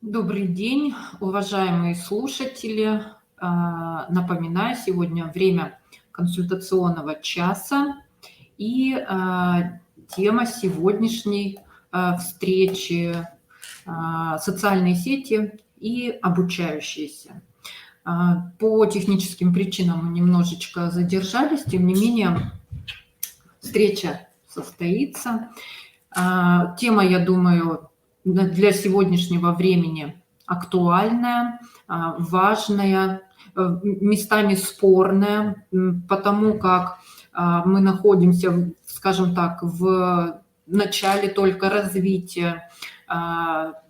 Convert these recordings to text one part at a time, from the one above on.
Добрый день, уважаемые слушатели. Напоминаю, сегодня время консультационного часа и тема сегодняшней встречи социальные сети и обучающиеся. По техническим причинам мы немножечко задержались, тем не менее встреча состоится. Тема, я думаю, для сегодняшнего времени актуальная, важная, местами спорная, потому как мы находимся, скажем так, в начале только развития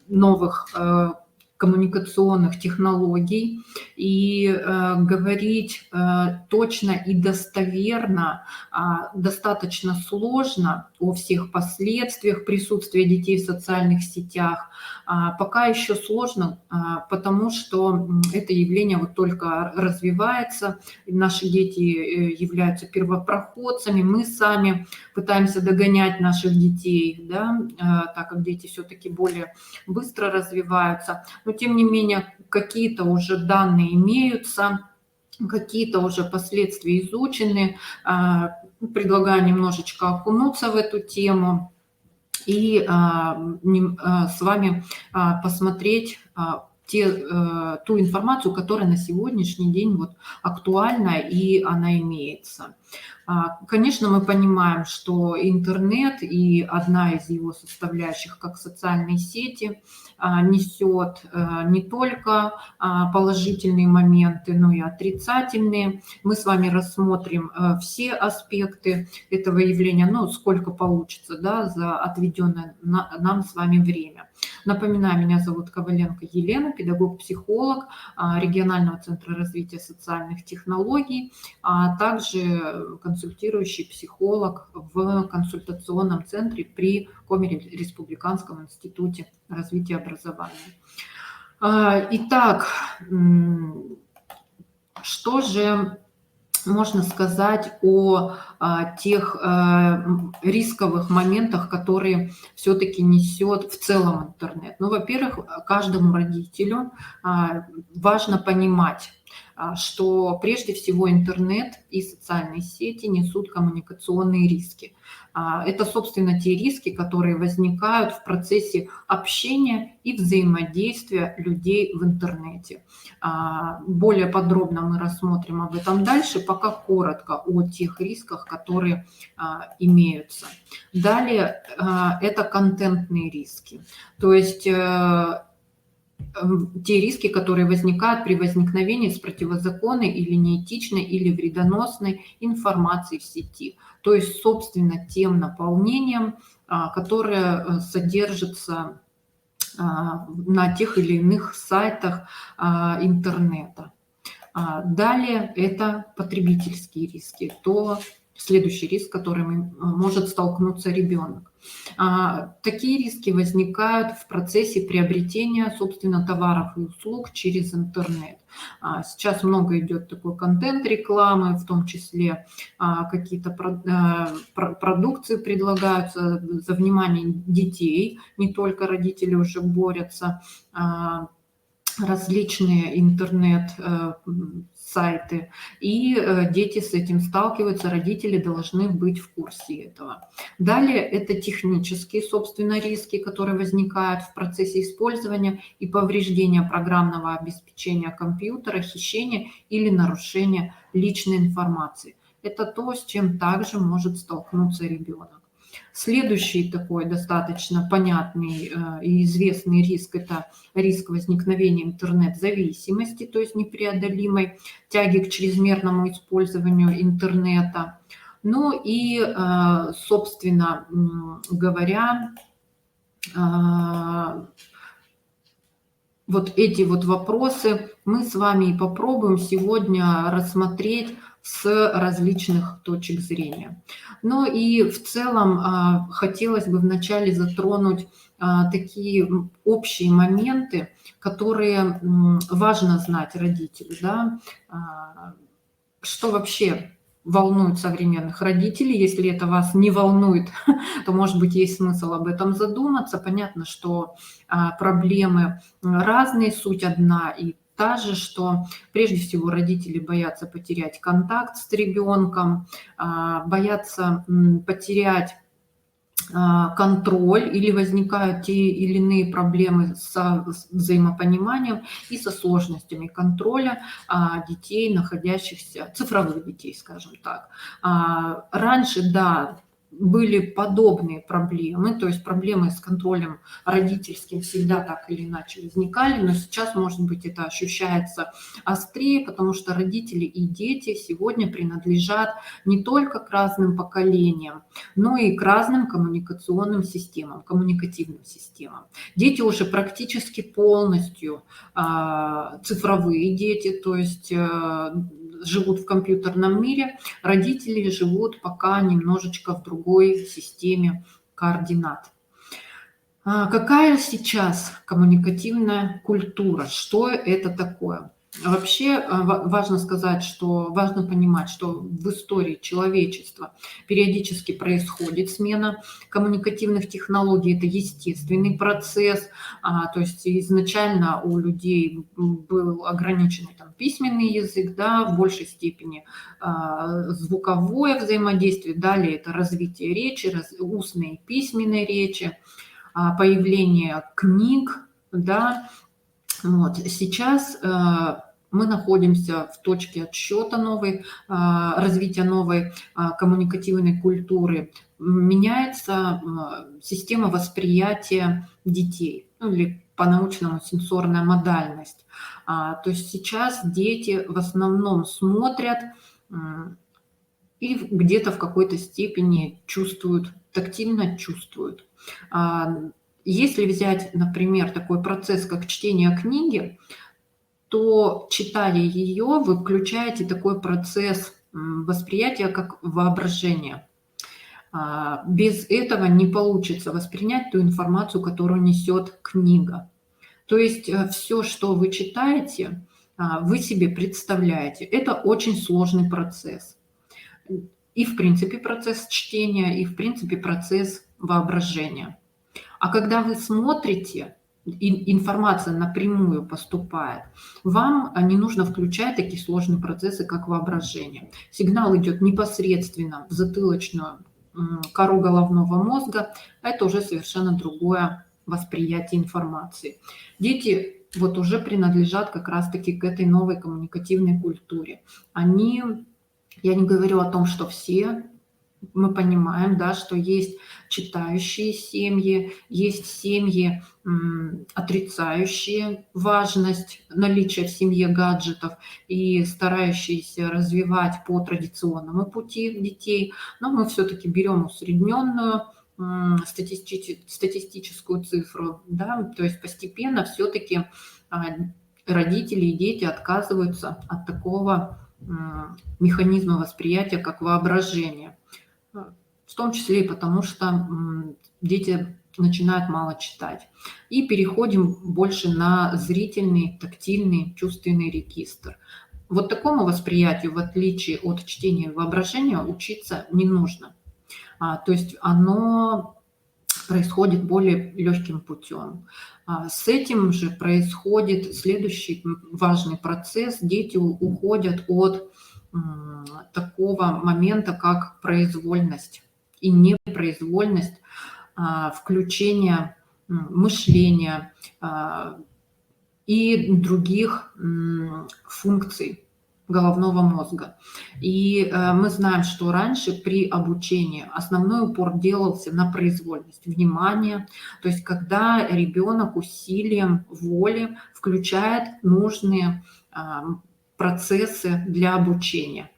новых коммуникационных технологий, и говорить точно и достоверно достаточно сложно о всех последствиях присутствия детей в социальных сетях. Пока еще сложно, потому что это явление вот только развивается, наши дети являются первопроходцами, мы сами пытаемся догонять наших детей, да, так как дети все-таки более быстро развиваются. Но тем не менее, какие-то уже данные имеются, какие-то уже последствия изучены. Предлагаю немножечко окунуться в эту тему и с вами посмотреть ту информацию, которая на сегодняшний день вот актуальна и она имеется. Конечно, мы понимаем, что интернет и одна из его составляющих, как социальные сети, несет не только положительные моменты, но и отрицательные. Мы с вами рассмотрим все аспекты этого явления, ну, сколько получится, да, за отведенное нам с вами время. Напоминаю, меня зовут Коваленко Елена, педагог-психолог регионального центра развития социальных технологий, а также консультирующий психолог в консультационном центре при Коми-Республиканском институте развития образования. Итак, что же можно сказать о тех рисковых моментах, которые все-таки несет в целом интернет? Ну, во-первых, каждому родителю важно понимать, что прежде всего интернет и социальные сети несут коммуникационные риски. Это, собственно, те риски, которые возникают в процессе общения и взаимодействия людей в интернете. Более подробно мы рассмотрим об этом дальше, пока коротко о тех рисках, которые имеются. Далее это контентные риски, то есть те риски, которые возникают при возникновении с противозаконной или неэтичной или вредоносной информации в сети, то есть, собственно, тем наполнением, которое содержится на тех или иных сайтах интернета. Далее это потребительские риски, то следующий риск, с которым может столкнуться ребенок. Такие риски возникают в процессе приобретения, собственно, товаров и услуг через интернет. Сейчас много идет такой контент рекламы, в том числе какие-то продукции предлагаются за внимание детей, не только родители уже борются, различные интернет-сайты, и дети с этим сталкиваются, родители должны быть в курсе этого. Далее это технические, собственно, риски, которые возникают в процессе использования и повреждения программного обеспечения компьютера, хищения или нарушения личной информации. Это то, с чем также может столкнуться ребенок. Следующий такой достаточно понятный и известный риск – это риск возникновения интернет-зависимости, то есть непреодолимой тяги к чрезмерному использованию интернета. Ну и, собственно говоря, вот эти вот вопросы мы с вами и попробуем сегодня рассмотреть с различных точек зрения. Ну и в целом хотелось бы вначале затронуть такие общие моменты, которые важно знать родителю, да, что вообще волнует современных родителей. Если это вас не волнует, то, может быть, есть смысл об этом задуматься. Понятно, что проблемы разные, суть одна и та же, что прежде всего родители боятся потерять контакт с ребенком, боятся потерять контроль, или возникают те или иные проблемы со взаимопониманием и со сложностями контроля детей, находящихся, цифровых детей, скажем так. Раньше, да, были подобные проблемы, то есть проблемы с контролем родительским всегда так или иначе возникали, но сейчас, может быть, это ощущается острее, потому что родители и дети сегодня принадлежат не только к разным поколениям, но и к разным коммуникационным системам, коммуникативным системам. Дети уже практически полностью цифровые дети, то есть живут в компьютерном мире, родители живут пока немножечко в другой системе координат. Какая сейчас коммуникативная культура? Что это такое? Вообще важно сказать, что важно понимать, что в истории человечества периодически происходит смена коммуникативных технологий. Это естественный процесс. То есть изначально у людей был ограниченный письменный язык, да, в большей степени звуковое взаимодействие. Далее это развитие речи, устной и письменной речи, появление книг, да. Вот. Сейчас мы находимся в точке отсчета новой, развития новой коммуникативной культуры. Меняется система восприятия детей, или по-научному сенсорная модальность. То есть сейчас дети в основном смотрят и где-то в какой-то степени чувствуют, тактильно чувствуют. Если взять, например, такой процесс, как чтение книги, то, читая ее, вы включаете такой процесс восприятия, как воображение. Без этого не получится воспринять ту информацию, которую несет книга. То есть все, что вы читаете, вы себе представляете. Это очень сложный процесс. И, в принципе, процесс чтения, и, в принципе, процесс воображения. А когда вы смотрите, информация напрямую поступает, вам не нужно включать такие сложные процессы, как воображение. Сигнал идет непосредственно в затылочную кору головного мозга, а это уже совершенно другое восприятие информации. Дети вот уже принадлежат как раз-таки к этой новой коммуникативной культуре. Я не говорю о том, что все. Мы понимаем, да, что есть читающие семьи, есть семьи, отрицающие важность наличия в семье гаджетов и старающиеся развивать по традиционному пути детей. Но мы все-таки берем усредненную статистическую цифру, да, то есть постепенно все-таки родители и дети отказываются от такого механизма восприятия, как воображение. В том числе и потому, что дети начинают мало читать. И переходим больше на зрительный, тактильный, чувственный регистр. Вот такому восприятию, в отличие от чтения и воображения, учиться не нужно. То есть оно происходит более легким путем. С этим же происходит следующий важный процесс. Дети уходят от такого момента, как произвольность и непроизвольность включения мышления и других функций головного мозга. И мы знаем, что раньше при обучении основной упор делался на произвольность, внимание, то есть когда ребенок усилием воли включает нужные процессы для обучения,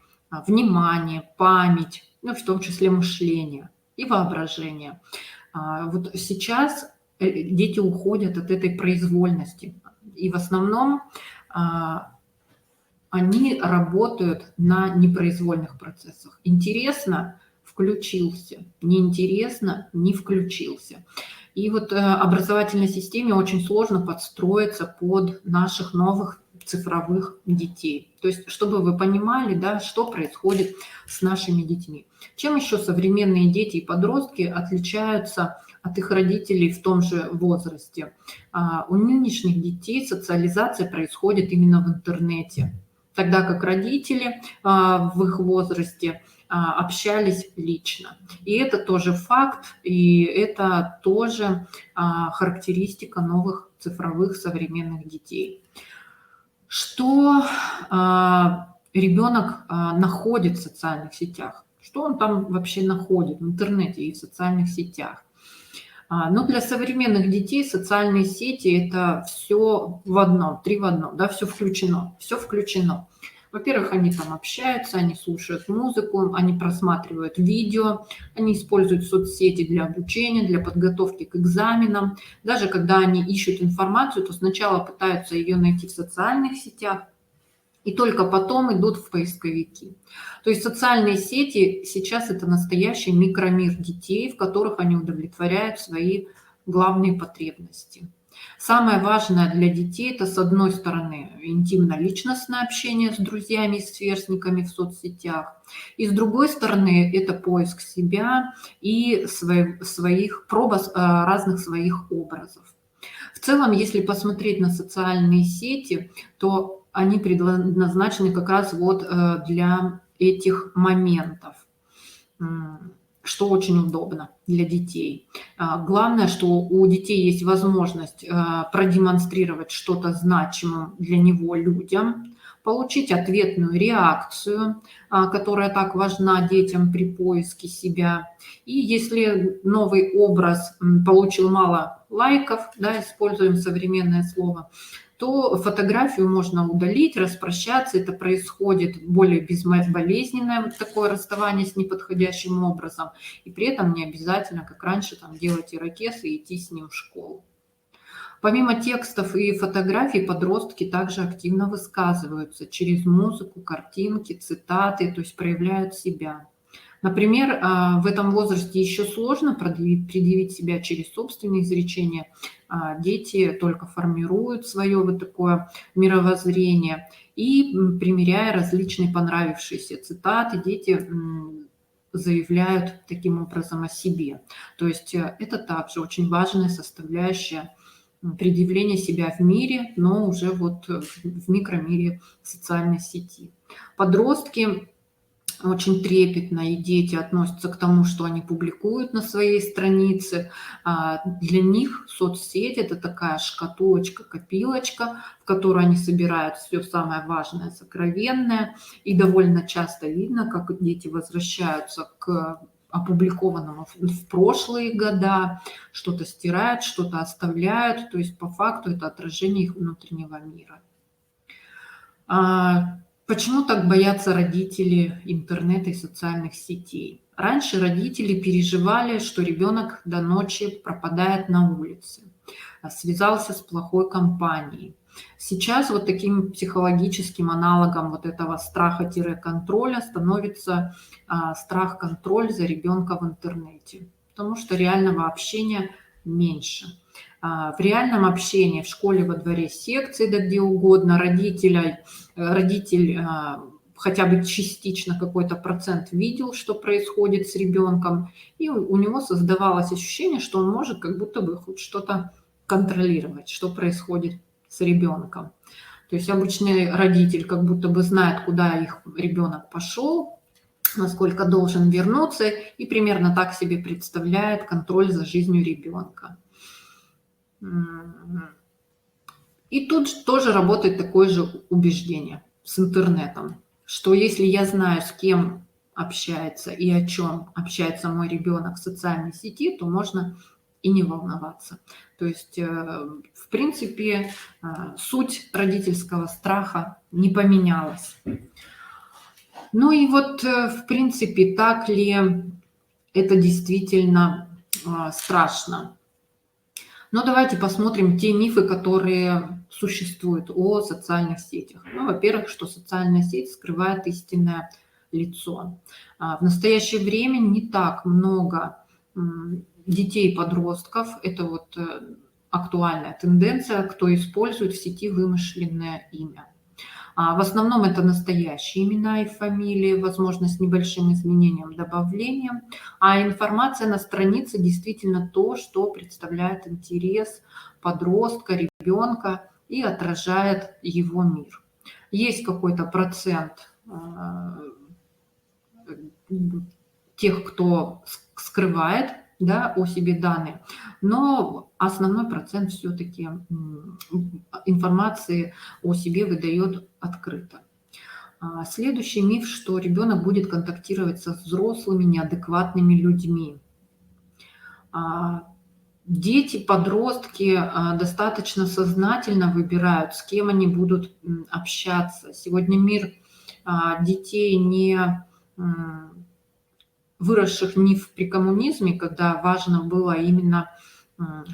внимание, память, ну, в том числе мышление и воображение. Вот сейчас дети уходят от этой произвольности, и в основном они работают на непроизвольных процессах. Интересно — включился, неинтересно — не включился. И вот образовательной системе очень сложно подстроиться под наших новых цифровых детей. То есть, чтобы вы понимали, да, что происходит с нашими детьми. Чем еще современные дети и подростки отличаются от их родителей в том же возрасте? У нынешних детей социализация происходит именно в интернете, тогда как родители в их возрасте общались лично. И это тоже факт, и это тоже характеристика новых цифровых современных детей. Что ребенок находит в социальных сетях? Что он там вообще находит в интернете и в социальных сетях? Но для современных детей социальные сети – это все в одном, 3 в одном, да, все включено, все включено. Во-первых, они там общаются, они слушают музыку, они просматривают видео, они используют соцсети для обучения, для подготовки к экзаменам. Даже когда они ищут информацию, то сначала пытаются ее найти в социальных сетях, и только потом идут в поисковики. То есть социальные сети сейчас это настоящий микромир детей, в которых они удовлетворяют свои главные потребности. Самое важное для детей – это, с одной стороны, интимно-личностное общение с друзьями и сверстниками в соцсетях, и с другой стороны, это поиск себя и проба разных своих образов. В целом, если посмотреть на социальные сети, то они предназначены как раз вот для этих моментов, что очень удобно для детей. Главное, что у детей есть возможность продемонстрировать что-то значимое для него людям, получить ответную реакцию, которая так важна детям при поиске себя. И если новый образ получил мало лайков, да, используем современное слово, то фотографию можно удалить, распрощаться. Это происходит более безболезненное такое расставание с неподходящим образом. И при этом не обязательно, как раньше, там, делать ирокез и идти с ним в школу. Помимо текстов и фотографий, подростки также активно высказываются через музыку, картинки, цитаты, то есть проявляют себя. Например, в этом возрасте еще сложно предъявить себя через собственные изречения. Дети только формируют свое вот такое мировоззрение. И примеряя различные понравившиеся цитаты, дети заявляют таким образом о себе. То есть это также очень важная составляющая предъявления себя в мире, но уже вот в микромире социальной сети. Подростки очень трепетно и дети относятся к тому, что они публикуют на своей странице. Для них соцсеть – это такая шкатулочка, копилочка, в которую они собирают все самое важное, сокровенное. И довольно часто видно, как дети возвращаются к опубликованному в прошлые года, что-то стирают, что-то оставляют. То есть по факту это отражение их внутреннего мира. Почему так боятся родители интернета и социальных сетей? Раньше родители переживали, что ребенок до ночи пропадает на улице, связался с плохой компанией. Сейчас вот таким психологическим аналогом вот этого страха-контроля становится страх-контроль за ребенка в интернете, потому что реального общения меньше. В реальном общении, в школе, во дворе, секции, да где угодно, родитель хотя бы частично какой-то процент видел, что происходит с ребенком, и у него создавалось ощущение, что он может как будто бы хоть что-то контролировать, что происходит с ребенком. То есть обычный родитель как будто бы знает, куда их ребенок пошел, насколько должен вернуться, и примерно так себе представляет контроль за жизнью ребенка. И тут тоже работает такое же убеждение с интернетом, что если я знаю, с кем общается и о чем общается мой ребенок в социальной сети, то можно и не волноваться. То есть, в принципе, суть родительского страха не поменялась. Ну и вот, в принципе, так ли это действительно страшно? Но давайте посмотрим те мифы, которые существуют о социальных сетях. Ну, во-первых, что социальная сеть скрывает истинное лицо. В настоящее время не так много детей и подростков, это вот актуальная тенденция, кто использует в сети вымышленное имя. В основном это настоящие имена и фамилии, возможно, с небольшим изменением, добавлением. А информация на странице действительно то, что представляет интерес подростка, ребенка и отражает его мир. Есть какой-то процент тех, кто скрывает, да, о себе данные, но основной процент все-таки информации о себе выдает открыто. Следующий миф, что ребенок будет контактировать со взрослыми неадекватными людьми. Дети, подростки достаточно сознательно выбирают, с кем они будут общаться. Сегодня мир детей, не выросших не при коммунизме, когда важно было именно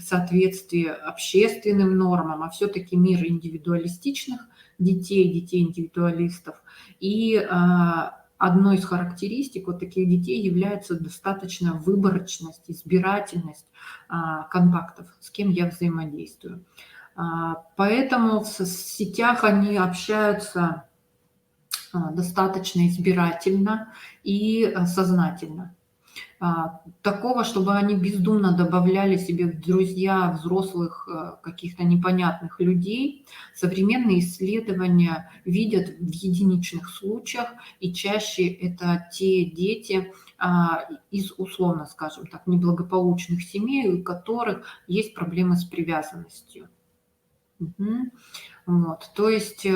соответствие общественным нормам, а все-таки мир индивидуалистичных детей, детей-индивидуалистов. И одной из характеристик вот таких детей является достаточно выборочность, избирательность контактов, с кем я взаимодействую. Поэтому в соцсетях они общаются достаточно избирательно и сознательно. Такого, чтобы они бездумно добавляли себе в друзья взрослых каких-то непонятных людей, современные исследования видят в единичных случаях, и чаще это те дети из, условно скажем так, неблагополучных семей, у которых есть проблемы с привязанностью. Вот. То есть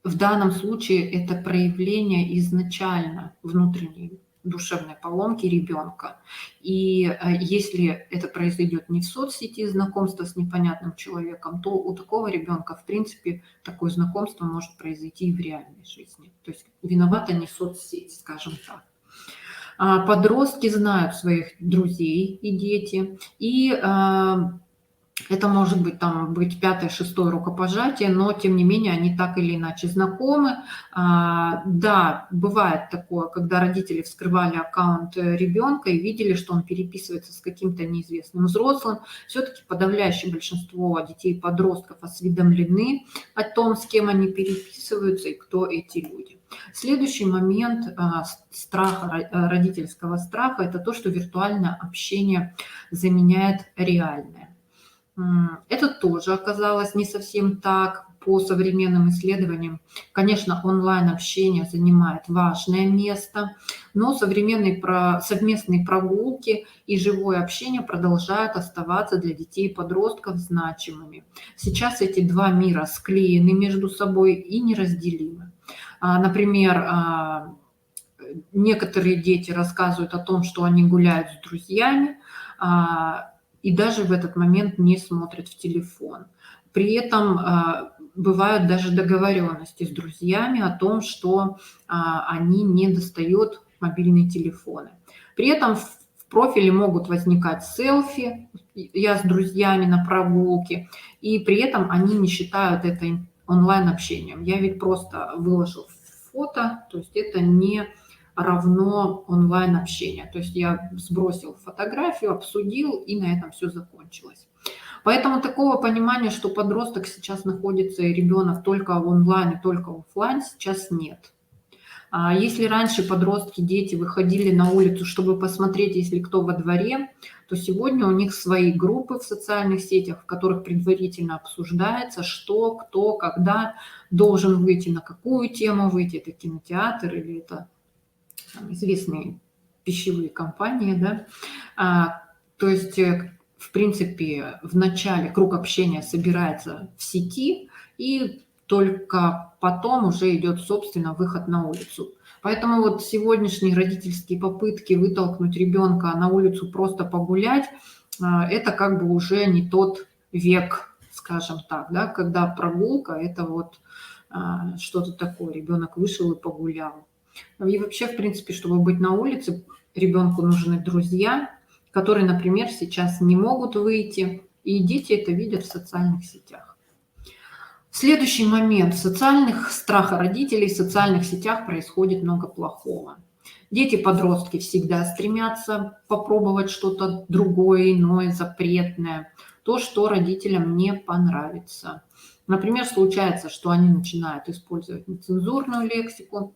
в данном случае это проявление изначально внутренней душевной поломки ребенка. И если это произойдет не в соцсети, знакомство с непонятным человеком, то у такого ребенка, в принципе, такое знакомство может произойти и в реальной жизни. То есть виновата не соцсеть, скажем так. Подростки знают своих друзей и дети, и это может быть быть 5-6 рукопожатие, но тем не менее они так или иначе знакомы. Да, бывает такое, когда родители вскрывали аккаунт ребенка и видели, что он переписывается с каким-то неизвестным взрослым. Все-таки подавляющее большинство детей и подростков осведомлены о том, с кем они переписываются и кто эти люди. Следующий момент страха, родительского страха, это то, что виртуальное общение заменяет реальное. Это тоже оказалось не совсем так по современным исследованиям. Конечно, онлайн-общение занимает важное место, но современные совместные прогулки и живое общение продолжают оставаться для детей и подростков значимыми. Сейчас эти два мира склеены между собой и неразделимы. Например, некоторые дети рассказывают о том, что они гуляют с друзьями, и даже в этот момент не смотрят в телефон. При этом бывают даже договоренности с друзьями о том, что они не достают мобильные телефоны. При этом в профиле могут возникать селфи, я с друзьями на прогулке, и при этом они не считают это онлайн-общением. Я ведь просто выложил фото, то есть это не равно онлайн-общение. То есть я сбросил фотографию, обсудил, и на этом все закончилось. Поэтому такого понимания, что подросток сейчас находится и ребенок только в онлайне, только в офлайн, сейчас нет. Если раньше подростки, дети выходили на улицу, чтобы посмотреть, если кто во дворе, то сегодня у них свои группы в социальных сетях, в которых предварительно обсуждается, что, кто, когда должен выйти, на какую тему выйти, это кинотеатр или это известные пищевые компании, да, то есть, в принципе, в начале круг общения собирается в сети, и только потом уже идет, собственно, выход на улицу. Поэтому вот сегодняшние родительские попытки вытолкнуть ребенка на улицу просто погулять, это как бы уже не тот век, скажем так, да, когда прогулка – это вот что-то такое, ребенок вышел и погулял. И вообще, в принципе, чтобы быть на улице, ребенку нужны друзья, которые, например, сейчас не могут выйти, и дети это видят в социальных сетях. Следующий момент. Страха родителей в социальных сетях происходит много плохого. Дети, подростки всегда стремятся попробовать что-то другое, иное, запретное. то, что родителям не понравится. Например, случается, что они начинают использовать нецензурную лексику,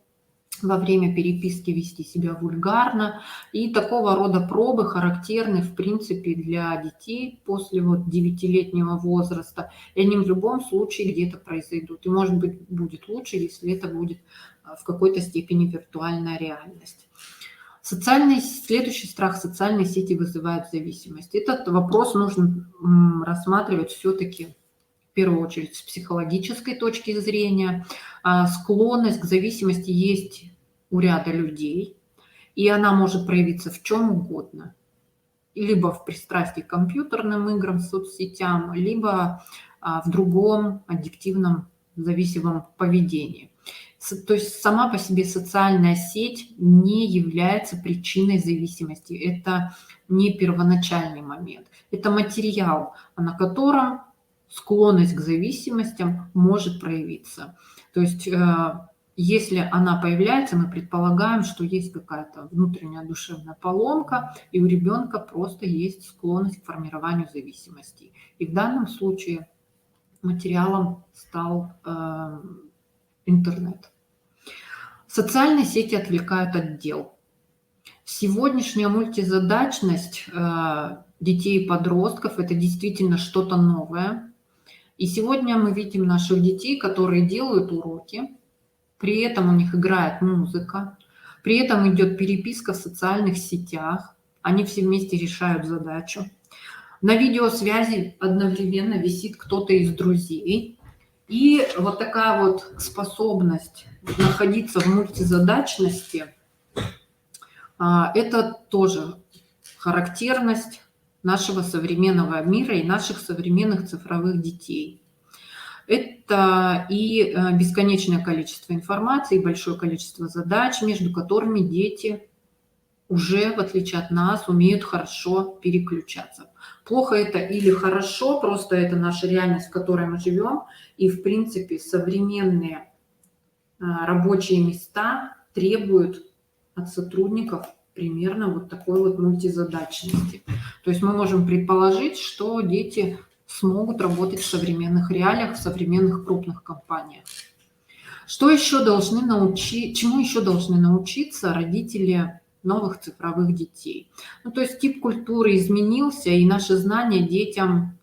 во время переписки вести себя вульгарно. И такого рода пробы характерны, в принципе, для детей после вот 9-летнего возраста. И они в любом случае где-то произойдут. И, может быть, будет лучше, если это будет в какой-то степени виртуальная реальность. Следующий страх: социальные сети вызывают зависимость. Этот вопрос нужно рассматривать все-таки в первую очередь с психологической точки зрения. Склонность к зависимости есть у ряда людей, и она может проявиться в чем угодно. Либо в пристрастии к компьютерным играм, соцсетям, либо в другом аддиктивном зависимом поведении. То есть сама по себе социальная сеть не является причиной зависимости. Это не первоначальный момент. Это материал, на котором склонность к зависимостям может проявиться. То есть если она появляется, мы предполагаем, что есть какая-то внутренняя душевная поломка, и у ребенка просто есть склонность к формированию зависимости. И в данном случае материалом стал интернет. Социальные сети отвлекают от дел. Сегодняшняя мультизадачность детей и подростков – это действительно что-то новое. И сегодня мы видим наших детей, которые делают уроки, при этом у них играет музыка, при этом идет переписка в социальных сетях, они все вместе решают задачу. На видеосвязи одновременно висит кто-то из друзей. И вот такая вот способность находиться в мультизадачности – это тоже характерность нашего современного мира и наших современных цифровых детей. Это и бесконечное количество информации, и большое количество задач, между которыми дети уже, в отличие от нас, умеют хорошо переключаться. Плохо это или хорошо, просто это наша реальность, в которой мы живем. И, в принципе, современные рабочие места требуют от сотрудников примерно вот такой вот мультизадачности. То есть мы можем предположить, что дети смогут работать в современных реалиях, в современных крупных компаниях. Чему еще должны научиться родители новых цифровых детей? То есть тип культуры изменился, и наши знания детям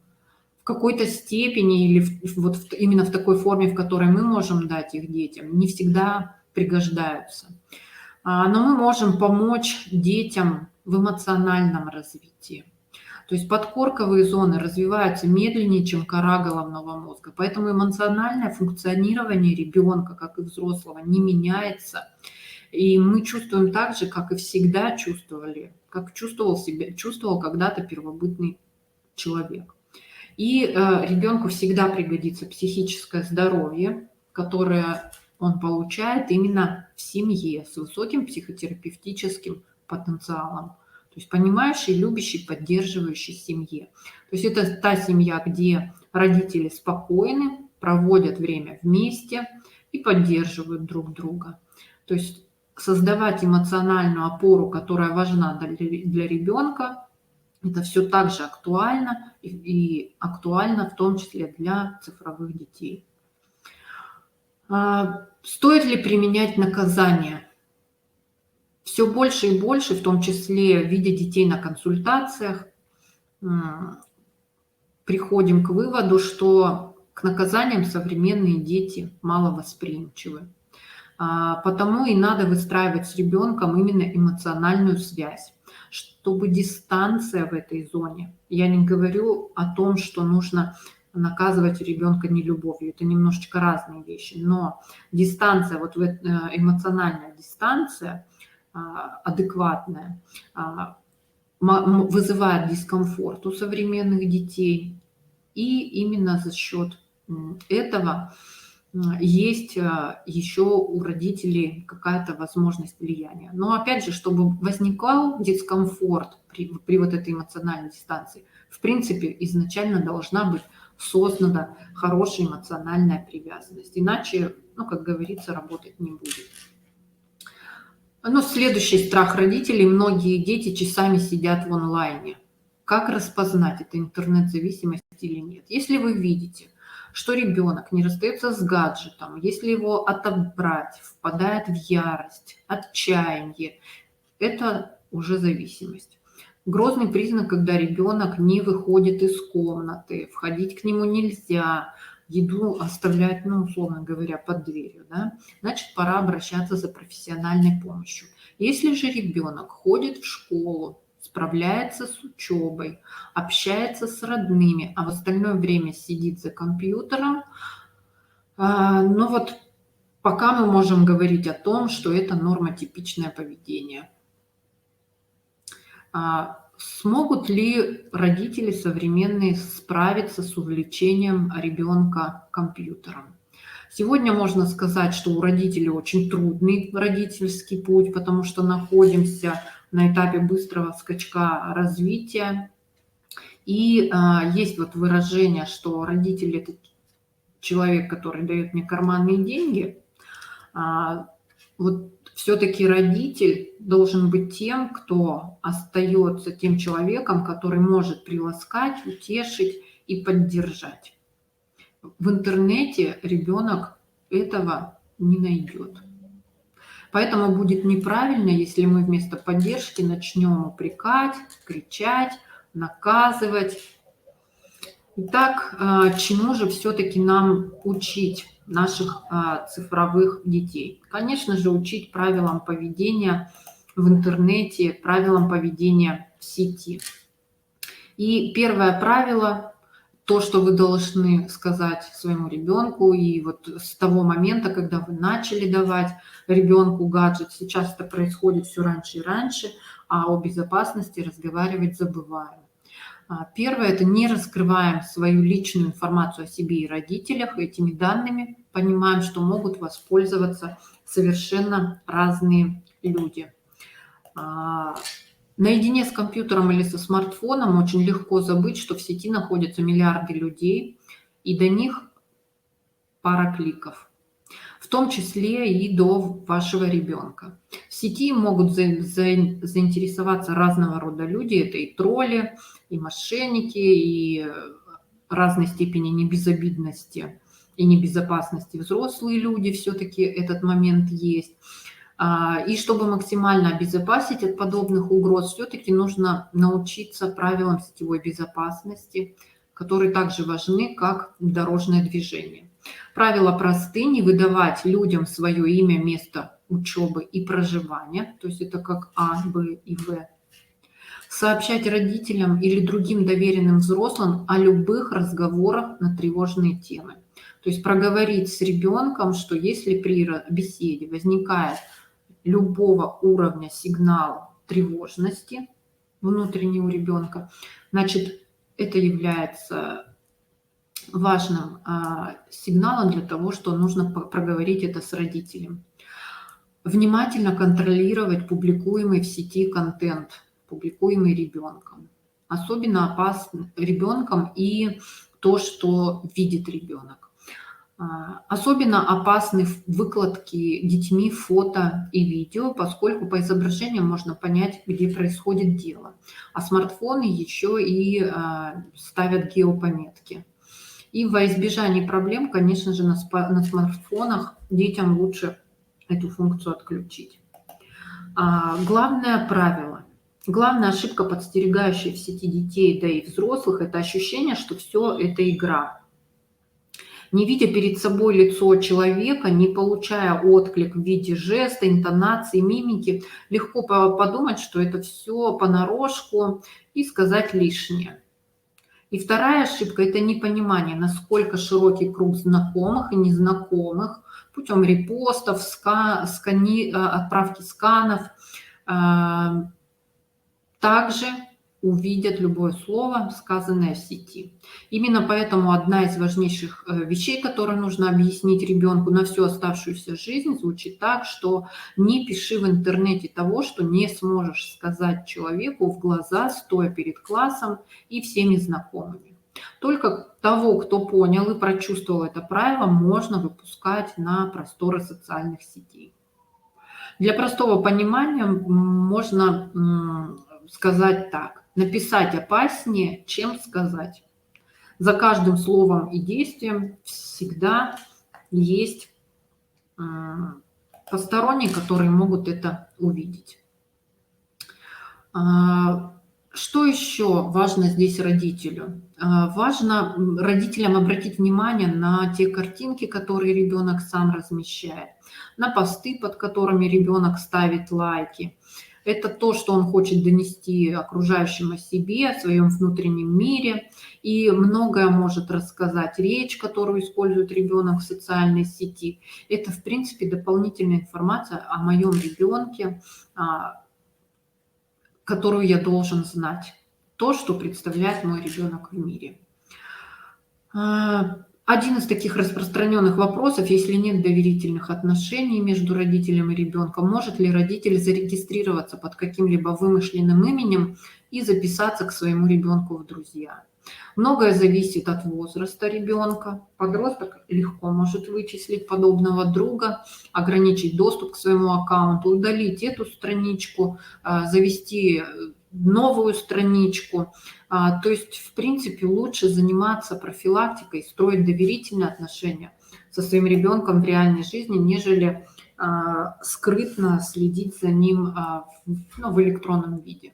в какой-то степени или именно в такой форме, в которой мы можем дать их детям, не всегда пригождаются. Но мы можем помочь детям в эмоциональном развитии. То есть подкорковые зоны развиваются медленнее, чем кора головного мозга. Поэтому эмоциональное функционирование ребенка, как и взрослого, не меняется. И мы чувствуем так же, как и всегда чувствовали, как чувствовал когда-то первобытный человек. И ребенку всегда пригодится психическое здоровье, которое он получает именно в семье с высоким психотерапевтическим потенциалом. То есть понимающей, любящей, поддерживающей семье. То есть это та семья, где родители спокойны, проводят время вместе и поддерживают друг друга. То есть создавать эмоциональную опору, которая важна для ребенка, это все так же актуально и актуально в том числе для цифровых детей. Стоит ли применять наказание? Все больше и больше, в том числе видя детей на консультациях, приходим к выводу, что к наказаниям современные дети мало восприимчивы. Потому и надо выстраивать с ребенком именно эмоциональную связь, чтобы дистанция в этой зоне. Я не говорю о том, что нужно наказывать ребенка нелюбовью. Это немножечко разные вещи. Но дистанция, эмоциональная дистанция, адекватная, вызывает дискомфорт у современных детей. И именно за счет этого есть еще у родителей какая-то возможность влияния. Но опять же, чтобы возникал дискомфорт при вот этой эмоциональной дистанции, в принципе, изначально должна быть создана хорошая эмоциональная привязанность. Иначе, как говорится, работать не будет. Следующий страх родителей. Многие дети часами сидят в онлайне. как распознать, это интернет-зависимость или нет. Если вы видите, что ребенок не расстается с гаджетом, если его отобрать, впадает в ярость, отчаяние, это уже зависимость. Грозный признак, когда ребенок не выходит из комнаты, входить к нему нельзя, еду оставлять, ну, условно говоря, под дверью, да, значит, пора обращаться за профессиональной помощью. Если же ребенок ходит в школу, справляется с учебой, общается с родными, а в остальное время сидит за компьютером, ну вот пока мы можем говорить о том, что это нормотипичное поведение. Смогут ли родители современные справиться с увлечением ребенка компьютером? Сегодня можно сказать, что у родителей очень трудный родительский путь, потому что находимся на этапе быстрого скачка развития. И есть вот выражение, что родитель – это человек, который дает мне карманные деньги. Вот все-таки родитель должен быть тем, кто остается тем человеком, который может приласкать, утешить и поддержать. В интернете ребенок этого не найдет. Поэтому будет неправильно, если мы вместо поддержки начнем упрекать, кричать, наказывать. Итак, чему же все-таки нам учить наших цифровых детей? Конечно же, учить правилам поведения в интернете, правилам поведения в сети. И первое правило, то, что вы должны сказать своему ребенку, и вот с того момента, когда вы начали давать ребенку гаджет, сейчас это происходит все раньше и раньше, а о безопасности разговаривать забываем. Первое – это не раскрываем свою личную информацию о себе и родителях. Этими данными понимаем, что могут воспользоваться совершенно разные люди. Наедине с компьютером или со смартфоном очень легко забыть, что в сети находятся миллиарды людей, и до них пара кликов, в том числе и до вашего ребенка. В сети могут заинтересоваться разного рода люди, это и тролли, и мошенники, и разной степени небезобидности и небезопасности взрослые люди, все-таки этот момент есть. И чтобы максимально обезопасить от подобных угроз, все-таки нужно научиться правилам сетевой безопасности, которые также важны, как дорожное движение. Правила просты: не выдавать людям свое имя, место учебы и проживания, то есть это как А, Б и В. Сообщать родителям или другим доверенным взрослым о любых разговорах на тревожные темы. То есть проговорить с ребенком, что если при беседе возникает любого уровня сигнал тревожности внутренней у ребенка, значит, это является важным сигналом для того, что нужно проговорить это с родителем. Внимательно контролировать публикуемый в сети контент, публикуемый ребенком. Особенно опасно ребенком и то, что видит ребенок. Особенно опасны выкладки детьми фото и видео, поскольку по изображениям можно понять, где происходит дело. А смартфоны еще и ставят геопометки. И во избежание проблем, конечно же, на смартфонах детям лучше эту функцию отключить. Главное правило, главная ошибка, подстерегающая в сети детей, да и взрослых, это ощущение, что все это игра. Не видя перед собой лицо человека, не получая отклик в виде жеста, интонации, мимики, легко подумать, что это все понарошку и сказать лишнее. И вторая ошибка – это непонимание, насколько широкий круг знакомых и незнакомых путем репостов, отправки сканов также увидят любое слово, сказанное в сети. Именно поэтому одна из важнейших вещей, которые нужно объяснить ребенку на всю оставшуюся жизнь, звучит так, что не пиши в интернете того, что не сможешь сказать человеку в глаза, стоя перед классом и всеми знакомыми. Только того, кто понял и прочувствовал это правило, можно выпускать на просторы социальных сетей. Для простого понимания можно сказать так. Написать опаснее, чем сказать. За каждым словом и действием всегда есть посторонние, которые могут это увидеть. Что еще важно здесь родителю? Важно родителям обратить внимание на те картинки, которые ребенок сам размещает, на посты, под которыми ребенок ставит лайки. Это то, что он хочет донести окружающим о себе, о своем внутреннем мире. И многое может рассказать речь, которую использует ребенок в социальной сети. Это, в принципе, дополнительная информация о моем ребенке, которую я должен знать. То, что представляет мой ребенок в мире. Один из таких распространенных вопросов: если нет доверительных отношений между родителем и ребенком, может ли родитель зарегистрироваться под каким-либо вымышленным именем и записаться к своему ребенку в друзья? Многое зависит от возраста ребенка. Подросток легко может вычислить подобного друга, ограничить доступ к своему аккаунту, удалить эту страничку, завести новую страничку. То есть, в принципе, лучше заниматься профилактикой, строить доверительные отношения со своим ребенком в реальной жизни, нежели скрытно следить за ним в электронном виде.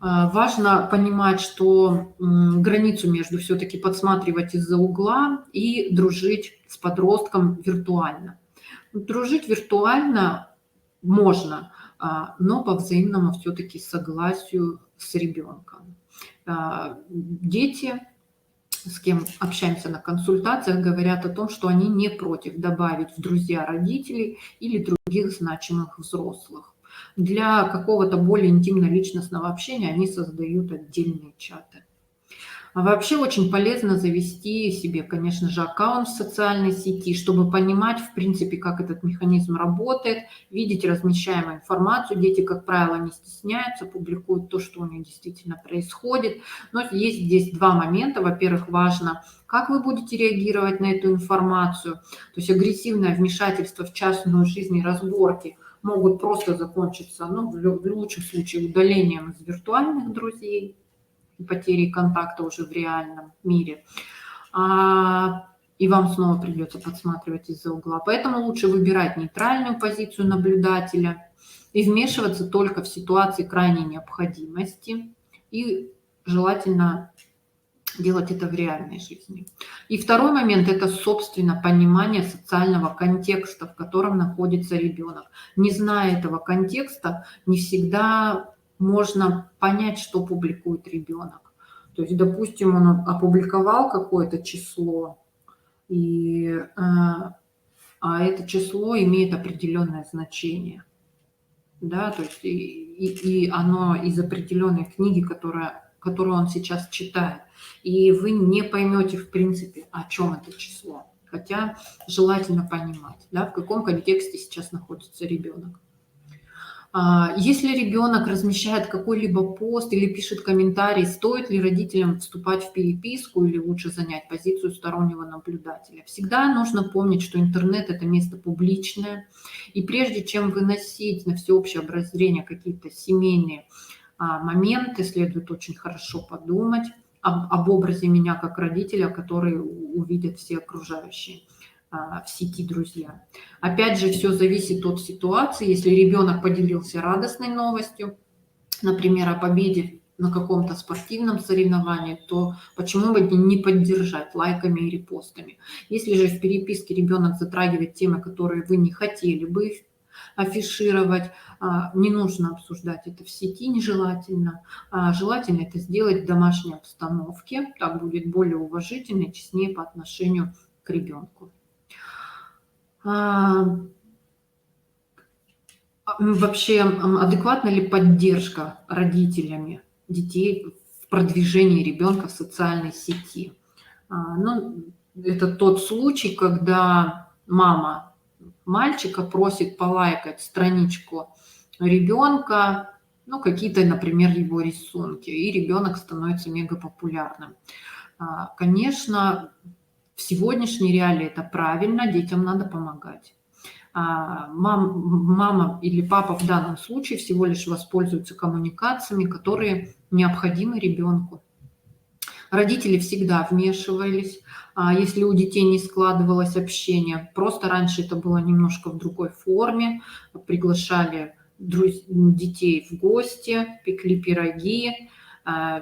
Важно понимать, что границу между все-таки подсматривать из-за угла и дружить с подростком виртуально. Дружить виртуально можно, но по взаимному все-таки согласию с ребенком. Дети, с кем общаемся на консультациях, говорят о том, что они не против добавить в друзья родителей или других значимых взрослых. Для какого-то более интимно-личностного общения они создают отдельные чаты. А вообще очень полезно завести себе, конечно же, аккаунт в социальной сети, чтобы понимать, в принципе, как этот механизм работает, видеть размещаемую информацию. Дети, как правило, не стесняются, публикуют то, что у них действительно происходит. Но есть здесь два момента. Во-первых, важно, как вы будете реагировать на эту информацию. То есть агрессивное вмешательство в частную жизнь и разборки могут просто закончиться, в лучшем случае, удалением из виртуальных друзей, потери контакта уже в реальном мире. И вам снова придется подсматривать из-за угла. Поэтому лучше выбирать нейтральную позицию наблюдателя и вмешиваться только в ситуации крайней необходимости. И желательно делать это в реальной жизни. И второй момент – это, собственно, понимание социального контекста, в котором находится ребенок. Не зная этого контекста, не всегда можно понять, что публикует ребенок. То есть, допустим, он опубликовал какое-то число, а это число имеет определенное значение. Да, то есть и оно из определенной книги, которую он сейчас читает. И вы не поймете, в принципе, о чем это число. Хотя желательно понимать, да, в каком контексте сейчас находится ребенок. Если ребенок размещает какой-либо пост или пишет комментарий, стоит ли родителям вступать в переписку или лучше занять позицию стороннего наблюдателя? Всегда нужно помнить, что интернет – это место публичное, и прежде чем выносить на всеобщее обозрение какие-то семейные моменты, следует очень хорошо подумать об образе меня как родителя, который увидят все окружающие в сети друзья. Опять же, все зависит от ситуации. Если ребенок поделился радостной новостью, например, о победе на каком-то спортивном соревновании, то почему бы не поддержать лайками и репостами? Если же в переписке ребенок затрагивает темы, которые вы не хотели бы афишировать, не нужно обсуждать это в сети, нежелательно. Желательно это сделать в домашней обстановке, так будет более уважительно и честнее по отношению к ребенку. Вообще, адекватна ли поддержка родителями детей в продвижении ребенка в социальной сети? Это тот случай, когда мама мальчика просит полайкать страничку ребенка, какие-то, например, его рисунки, и ребенок становится мегапопулярным. Конечно, в сегодняшней реалии это правильно, детям надо помогать. Мама или папа в данном случае всего лишь воспользуются коммуникациями, которые необходимы ребенку. Родители всегда вмешивались, если у детей не складывалось общение. Просто раньше это было немножко в другой форме. Приглашали детей в гости, пекли пироги,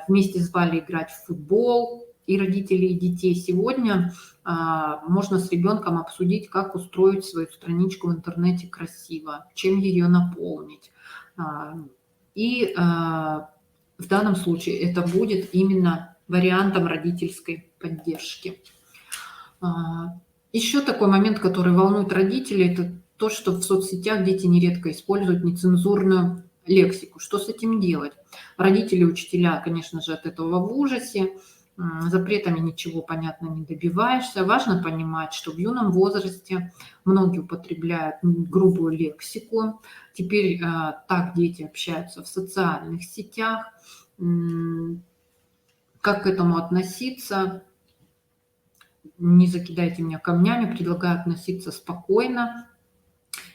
вместе звали играть в футбол. И родители, и детей сегодня можно с ребенком обсудить, как устроить свою страничку в интернете красиво, чем ее наполнить. И в данном случае это будет именно вариантом родительской поддержки. Еще такой момент, который волнует родителей, это то, что в соцсетях дети нередко используют нецензурную лексику. Что с этим делать? Родители, учителя, конечно же, от этого в ужасе. Запретами ничего, понятно, не добиваешься. Важно понимать, что в юном возрасте многие употребляют грубую лексику. Теперь так дети общаются в социальных сетях. Как к этому относиться? Не закидайте меня камнями, предлагаю относиться спокойно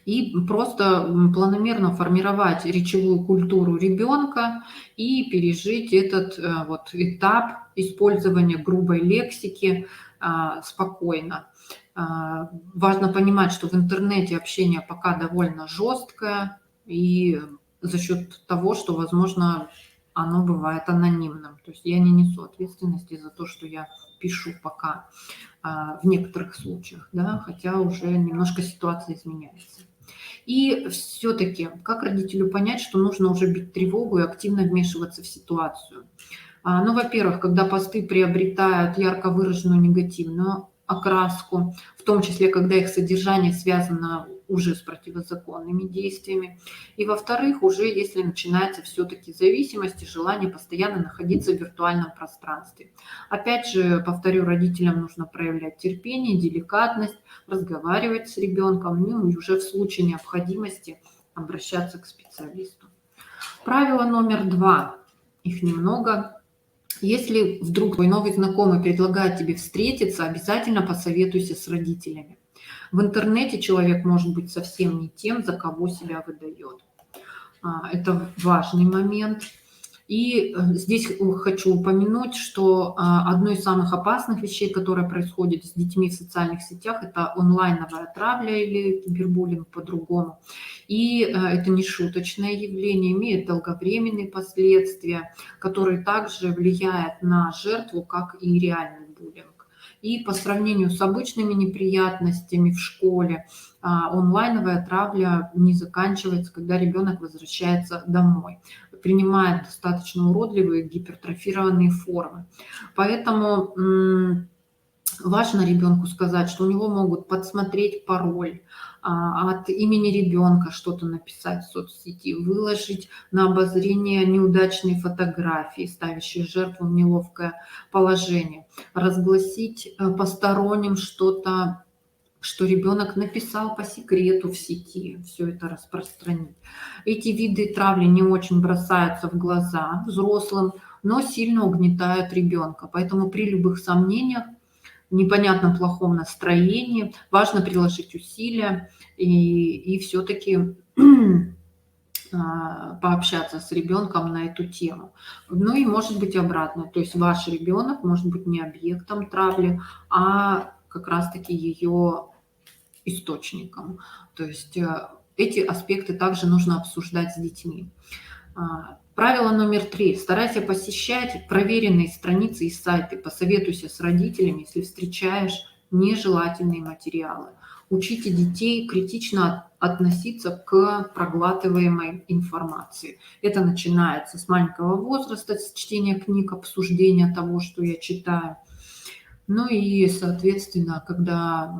и просто планомерно формировать речевую культуру ребенка и пережить этот вот этап использования грубой лексики спокойно. Важно понимать, что в интернете общение пока довольно жесткое, и за счет того, что, возможно, оно бывает анонимным. То есть я не несу ответственности за то, что я пишу пока в некоторых случаях, да, хотя уже немножко ситуация изменяется. И все-таки, как родителю понять, что нужно уже бить тревогу и активно вмешиваться в ситуацию? Ну, во-первых, когда посты приобретают ярко выраженную негативную окраску, в том числе, когда их содержание связано уже с противозаконными действиями. И, во-вторых, уже если начинается все-таки зависимость и желание постоянно находиться в виртуальном пространстве. Опять же, повторю, родителям нужно проявлять терпение, деликатность, разговаривать с ребенком, ну и уже в случае необходимости обращаться к специалисту. Правило номер 2, их немного. Если вдруг твой новый знакомый предлагает тебе встретиться, обязательно посоветуйся с родителями. В интернете человек может быть совсем не тем, за кого себя выдает. Это важный момент. И здесь хочу упомянуть, что одно из самых опасных вещей, которое происходит с детьми в социальных сетях, это онлайновая травля или кибербуллинг по-другому. И это не шуточное явление, имеет долговременные последствия, которые также влияют на жертву, как и реальный буллинг. И по сравнению с обычными неприятностями в школе, онлайновая травля не заканчивается, когда ребенок возвращается домой, принимает достаточно уродливые гипертрофированные формы. Поэтому важно ребенку сказать, что у него могут подсмотреть пароль, от имени ребенка что-то написать в соцсети, выложить на обозрение неудачные фотографии, ставящие жертву в неловкое положение, разгласить посторонним что-то, что ребенок написал по секрету в сети, все это распространить. Эти виды травли не очень бросаются в глаза взрослым, но сильно угнетают ребенка. Поэтому при любых сомнениях, непонятном плохом настроении важно приложить усилия и все-таки пообщаться с ребенком на эту тему. Ну и может быть обратно, то есть ваш ребенок может быть не объектом травли, а как раз-таки ее источником. То есть эти аспекты также нужно обсуждать с детьми. Правило номер 3. Старайся посещать проверенные страницы и сайты. Посоветуйся с родителями, если встречаешь нежелательные материалы. Учите детей критично относиться к проглатываемой информации. Это начинается с маленького возраста, с чтения книг, обсуждения того, что я читаю. Ну и, соответственно, когда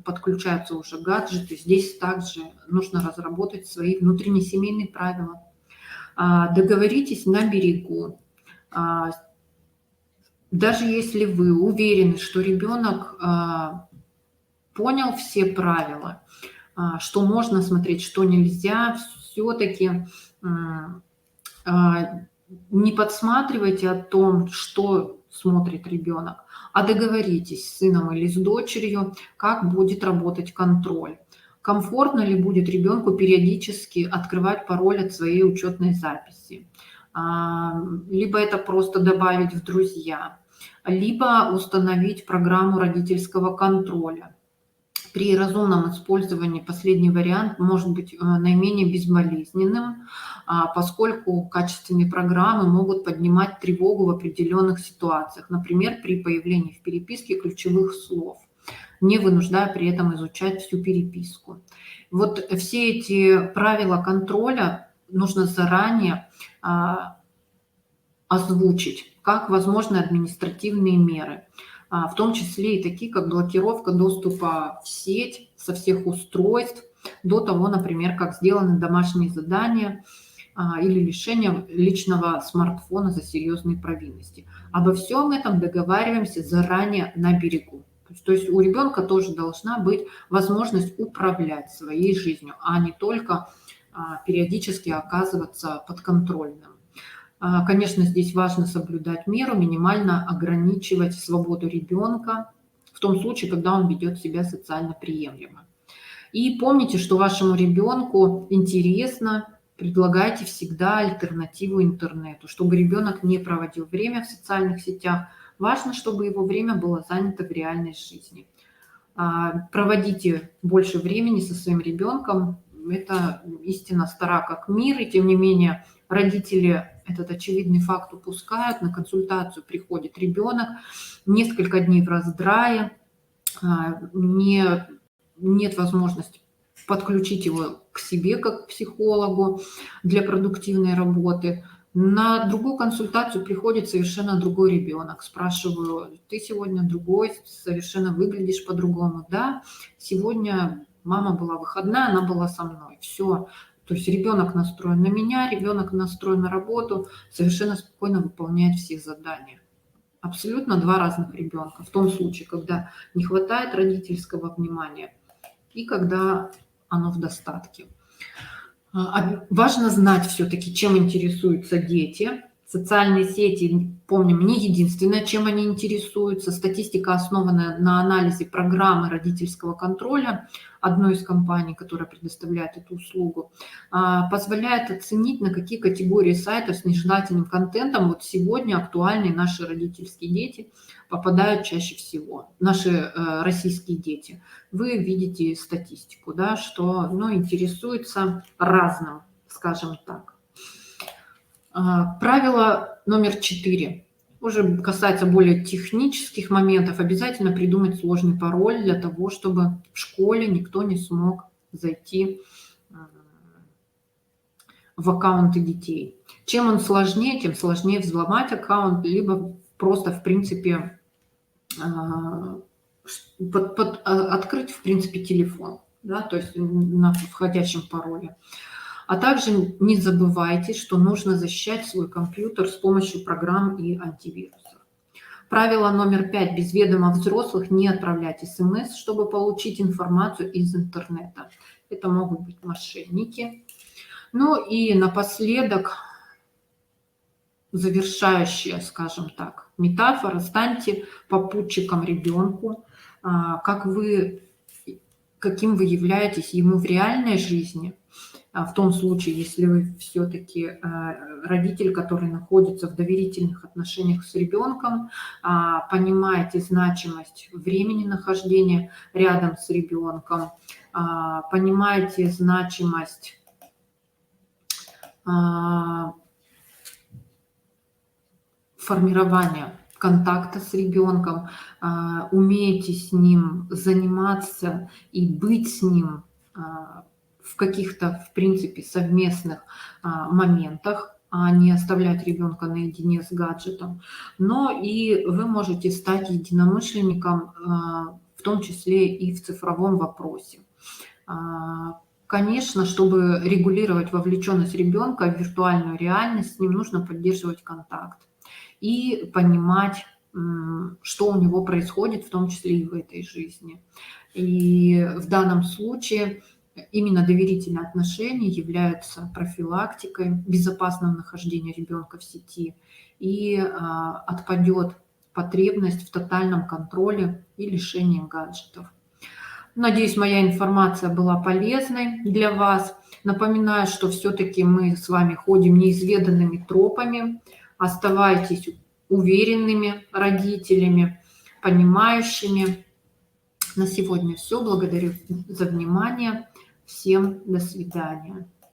подключаются уже гаджеты, здесь также нужно разработать свои внутренние семейные правила. Договоритесь на берегу. Даже если вы уверены, что ребенок понял все правила, что можно смотреть, что нельзя, все-таки не подсматривайте о том, что смотрит ребенок, а договоритесь с сыном или с дочерью, как будет работать контроль. Комфортно ли будет ребенку периодически открывать пароль от своей учетной записи? Либо это просто добавить в друзья, либо установить программу родительского контроля. При разумном использовании последний вариант может быть наименее безболезненным, поскольку качественные программы могут поднимать тревогу в определенных ситуациях, например, при появлении в переписке ключевых слов, не вынуждая при этом изучать всю переписку. Вот все эти правила контроля нужно заранее озвучить как возможные административные меры, в том числе и такие, как блокировка доступа в сеть со всех устройств, до того, например, как сделаны домашние задания или лишение личного смартфона за серьезные провинности. Обо всем этом договариваемся заранее на берегу. То есть у ребенка тоже должна быть возможность управлять своей жизнью, а не только периодически оказываться подконтрольным. Конечно, здесь важно соблюдать меру, минимально ограничивать свободу ребенка в том случае, когда он ведет себя социально приемлемо. И помните, что вашему ребенку интересно, предлагайте всегда альтернативу интернету, чтобы ребенок не проводил время в социальных сетях. Важно, чтобы его время было занято в реальной жизни. Проводите больше времени со своим ребенком. Это истина стара как мир, и тем не менее родители этот очевидный факт упускают. На консультацию приходит ребенок, несколько дней в раздрае, нет возможности подключить его к себе как к психологу для продуктивной работы. На другую консультацию приходит совершенно другой ребенок. Спрашиваю: ты сегодня другой, совершенно выглядишь по-другому. Да, сегодня мама была выходная, она была со мной. Все. То есть ребенок настроен на меня, ребенок настроен на работу, совершенно спокойно выполняет все задания. Абсолютно два разных ребенка. В том случае, когда не хватает родительского внимания и когда оно в достатке. Важно знать все-таки, чем интересуются дети. Социальные сети, помним, не единственное, чем они интересуются. Статистика, основанная на анализе программы родительского контроля одной из компаний, которая предоставляет эту услугу, позволяет оценить, на какие категории сайтов с нежелательным контентом вот сегодня актуальные наши родительские дети попадают чаще всего. Наши российские дети. Вы видите статистику, да, что интересуются разным, скажем так. Правило номер 4. Уже касается более технических моментов. Обязательно придумать сложный пароль для того, чтобы в школе никто не смог зайти в аккаунты детей. Чем он сложнее, тем сложнее взломать аккаунт, либо просто, в принципе, открыть, в принципе, телефон, да, то есть на входящем пароле. А также не забывайте, что нужно защищать свой компьютер с помощью программ и антивирусов. Правило номер 5. Без ведома взрослых не отправлять СМС, чтобы получить информацию из интернета. Это могут быть мошенники. Ну и напоследок, завершающая, скажем так, метафора: станьте попутчиком ребенку, каким вы являетесь ему в реальной жизни. В том случае, если вы все-таки родитель, который находится в доверительных отношениях с ребенком, понимаете значимость времени нахождения рядом с ребенком, понимаете значимость формирования контакта с ребенком, умеете с ним заниматься и быть с ним в каких-то, в принципе, совместных моментах, а не оставлять ребенка наедине с гаджетом. Но и вы можете стать единомышленником, в том числе и в цифровом вопросе. Конечно, чтобы регулировать вовлеченность ребенка в виртуальную реальность, с ним нужно поддерживать контакт и понимать, что у него происходит, в том числе и в этой жизни. И в данном случае именно доверительные отношения являются профилактикой безопасного нахождения ребенка в сети, и отпадет потребность в тотальном контроле и лишении гаджетов. Надеюсь, моя информация была полезной для вас. Напоминаю, что все-таки мы с вами ходим неизведанными тропами. Оставайтесь уверенными родителями, понимающими. На сегодня все. Благодарю за внимание. Всем до свидания.